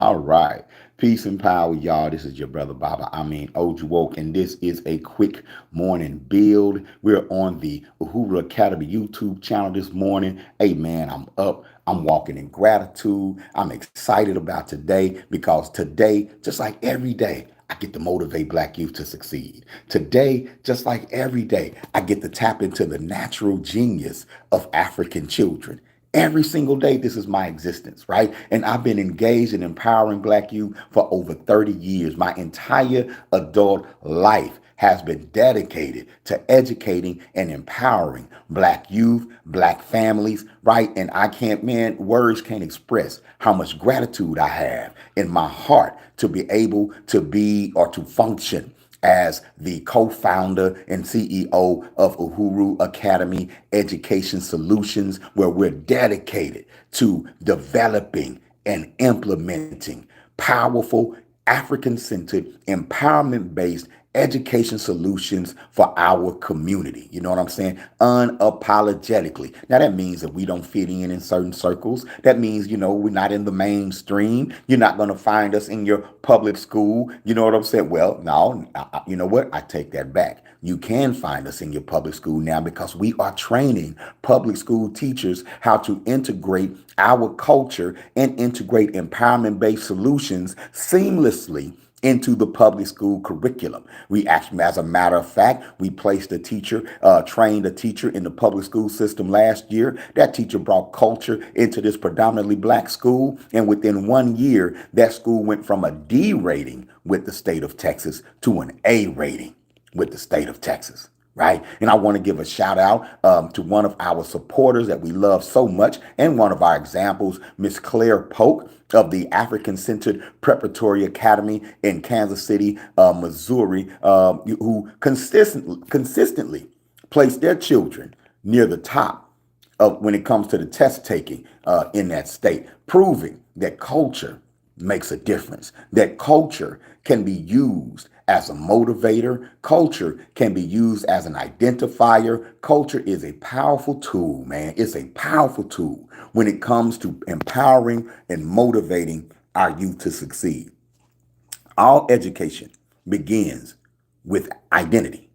All right. Peace and power, y'all. This is your brother Baba Amin Woke, and this is a quick morning build. We're on the Uhuru Academy YouTube channel this morning. Hey, man, I'm up. I'm walking in gratitude. I'm excited about today because today, just like every day, I get to motivate Black youth to succeed. Today, just like every day, I get to tap into the natural genius of African children. Every single day, this is my existence, right? And I've been engaged in empowering Black youth for over 30 years. My entire adult life has been dedicated to educating and empowering Black youth, Black families, right? And I can't, man, words can't express how much gratitude I have in my heart to be able to be or to function as the co-founder and CEO of Uhuru Academy Education Solutions, where we're dedicated to developing and implementing powerful African-centered, empowerment-based education solutions for our community. You know what I'm saying? Unapologetically. Now, that means that we don't fit in certain circles. That means, we're not in the mainstream. You're not going to find us in your public school. You know what I'm saying? Well, no, you know what? I take that back. You can find us in your public school now because we are training public school teachers how to integrate our culture and integrate empowerment-based solutions seamlessly into the public school curriculum. We actually, as a matter of fact, we placed a teacher, trained a teacher in the public school system last year. That teacher brought culture into this predominantly Black school. And within 1 year, that school went from a D rating with the state of Texas to an A rating with the state of Texas. Right. And I want to give a shout out to one of our supporters that we love so much and one of our examples, Miss Claire Polk of the African Centered Preparatory Academy in Kansas City, Missouri, who consistently place their children near the top of when it comes to the test taking in that state, proving that culture makes a difference, that culture can be used as a motivator. Culture can be used as an identifier. Culture is a powerful tool, man. It's a powerful tool when it comes to empowering and motivating our youth to succeed. All education begins with identity.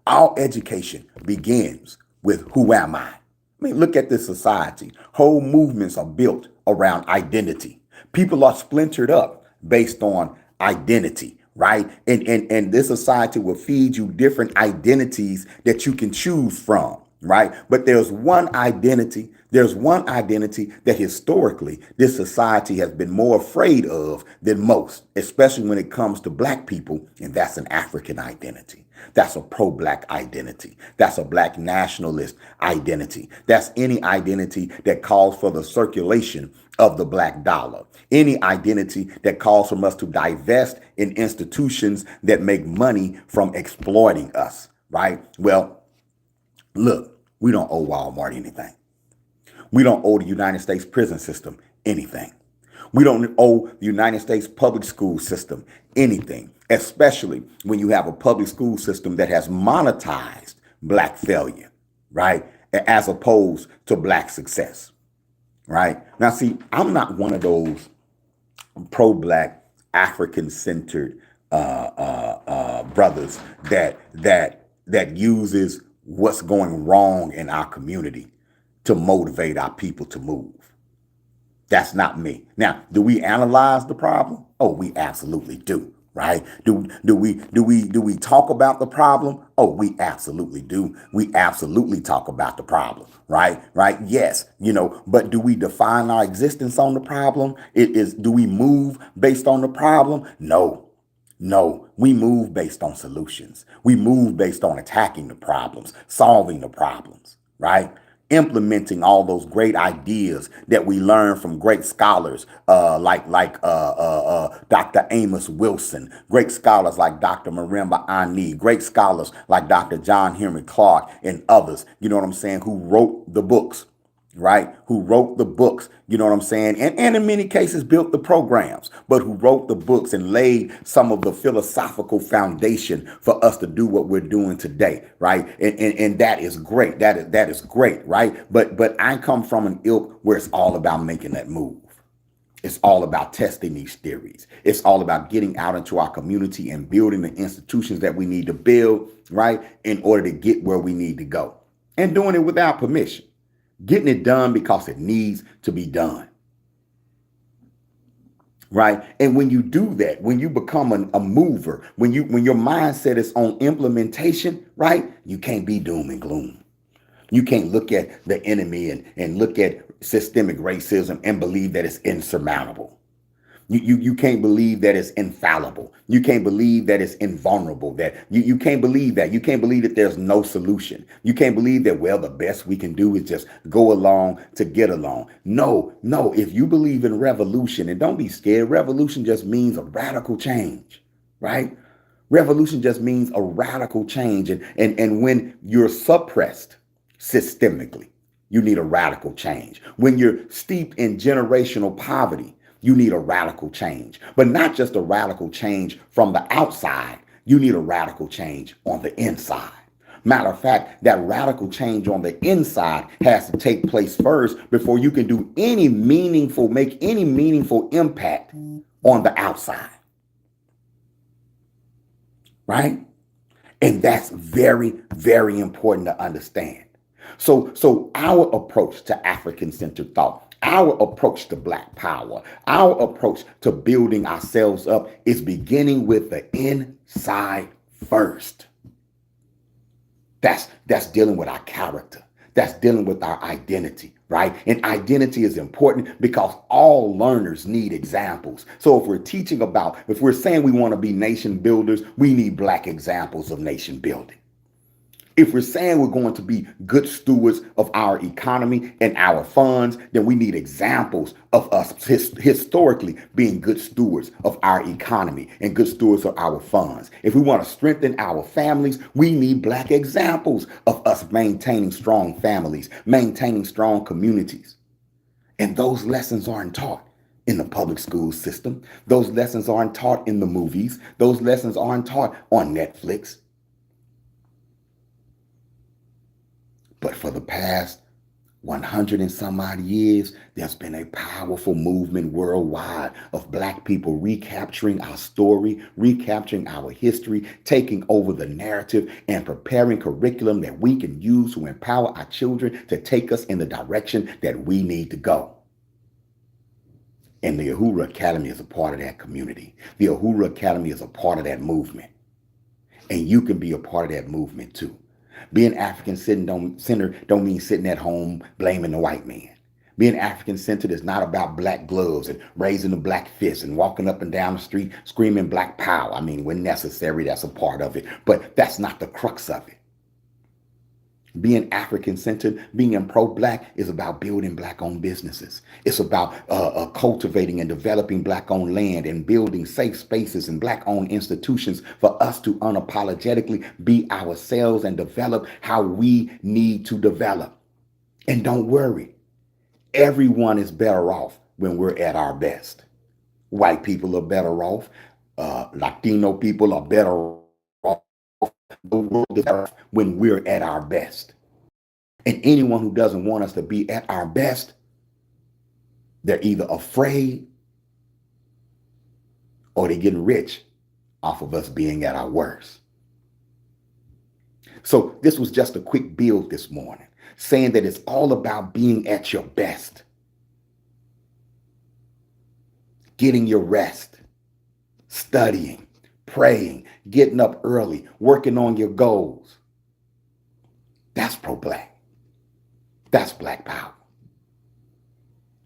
All education begins with who am I? Look at this society. Whole movements are built around identity. People are splintered up based on identity, right? And this society will feed you different identities that you can choose from, right? But there's one identity. There's one identity that historically this society has been more afraid of than most, especially when it comes to Black people, and that's an African identity. That's a pro-Black identity. That's a Black nationalist identity. That's any identity that calls for the circulation of the Black dollar. Any identity that calls for us to divest in institutions that make money from exploiting us, right? Well, look, we don't owe Walmart anything. We don't owe the United States prison system anything. We don't owe the United States public school system anything, especially when you have a public school system that has monetized Black failure, right? As opposed to Black success, right? Now, see, I'm not one of those pro-Black, African-centered brothers that uses what's going wrong in our community to motivate our people to move. That's not me. Now, do we analyze the problem? Oh, we absolutely do, right? Do we talk about the problem? Oh, we absolutely do. We absolutely talk about the problem, right? Right? Yes, but do we define our existence on the problem? Do we move based on the problem? No. No, we move based on solutions. We move based on attacking the problems, solving the problems, right? Implementing all those great ideas that we learn from great scholars like Dr. Amos Wilson, great scholars like Dr. Marimba Ani, great scholars like Dr. John Henry Clark and others, you know what I'm saying, who wrote the books, right? Who wrote the books, you know what I'm saying? And in many cases built the programs, but who wrote the books and laid some of the philosophical foundation for us to do what we're doing today, right? And that is great. That is great, right? But I come from an ilk where it's all about making that move. It's all about testing these theories. It's all about getting out into our community and building the institutions that we need to build, right, in order to get where we need to go. And doing it without permission. Getting it done because it needs to be done, right? And when you do that, when you become a mover, when your mindset is on implementation, right, you can't be doom and gloom. You can't look at the enemy and look at systemic racism and believe that it's insurmountable. You can't believe that it's infallible. You can't believe that it's invulnerable. That you can't believe that. You can't believe that there's no solution. You can't believe that, well, the best we can do is just go along to get along. No, no. If you believe in revolution, and don't be scared, revolution just means a radical change, right? Revolution just means a radical change. And when you're suppressed systemically, you need a radical change. When you're steeped in generational poverty, you need a radical change. But not just a radical change from the outside, you need a radical change on the inside. Matter of fact, that radical change on the inside has to take place first before you can do make any meaningful impact on the outside, right? And that's very, very important to understand. So our approach to African-centered thought, our approach to Black power, our approach to building ourselves up is beginning with the inside first. That's dealing with our character. That's dealing with our identity, right? And identity is important because all learners need examples. So if we're saying we want to be nation builders, we need Black examples of nation building. If we're saying we're going to be good stewards of our economy and our funds, then we need examples of us historically being good stewards of our economy and good stewards of our funds. If we want to strengthen our families, we need Black examples of us maintaining strong families, maintaining strong communities. And those lessons aren't taught in the public school system. Those lessons aren't taught in the movies. Those lessons aren't taught on Netflix. But for the past 100 and some odd years, there's been a powerful movement worldwide of Black people recapturing our story, recapturing our history, taking over the narrative, and preparing curriculum that we can use to empower our children to take us in the direction that we need to go. And the Uhuru Academy is a part of that community. The Uhuru Academy is a part of that movement. And you can be a part of that movement too. Being African-centered don't mean sitting at home blaming the white man. Being African-centered is not about black gloves and raising the black fist and walking up and down the street screaming Black power. I mean, when necessary, that's a part of it. But that's not the crux of it. Being African-centered, being pro-Black is about building Black-owned businesses. It's about cultivating and developing Black-owned land and building safe spaces and Black-owned institutions for us to unapologetically be ourselves and develop how we need to develop. And don't worry, everyone is better off when we're at our best. White people are better off. Latino people are better off. The world is better off when we're at our best. And anyone who doesn't want us to be at our best, they're either afraid or they're getting rich off of us being at our worst. So this was just a quick build this morning, saying that it's all about being at your best, getting your rest, studying, praying, getting up early, working on your goals. That's pro-Black. That's Black power.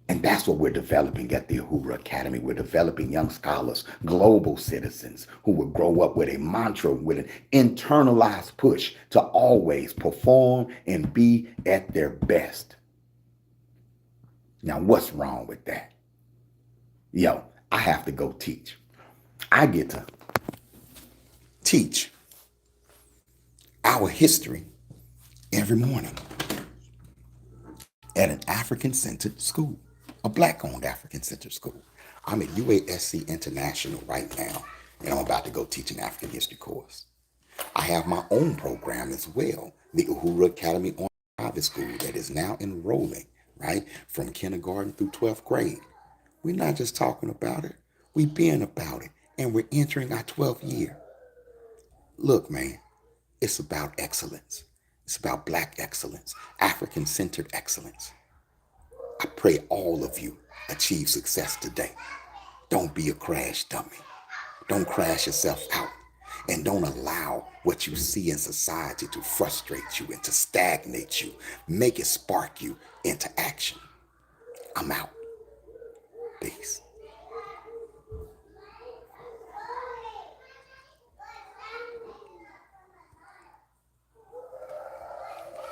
And that's what we're developing at the Uhuru Academy. We're developing young scholars, global citizens who will grow up with a mantra, with an internalized push to always perform and be at their best. Now, what's wrong with that? Yo, I have to go teach. I get to teach our history every morning at an African-centered school, a Black-owned African-centered school. I'm at UASC International right now, and I'm about to go teach an African history course. I have my own program as well, the Uhuru Academy on Private School, that is now enrolling, right, from kindergarten through 12th grade. We're not just talking about it. We've been about it. And we're entering our 12th year. Look, man, it's about excellence. It's about Black excellence, African centered excellence. I pray all of you achieve success today. Don't be a crash dummy. Don't crash yourself out. And don't allow what you see in society to frustrate you and to stagnate you. Make it spark you into action. I'm out. Peace.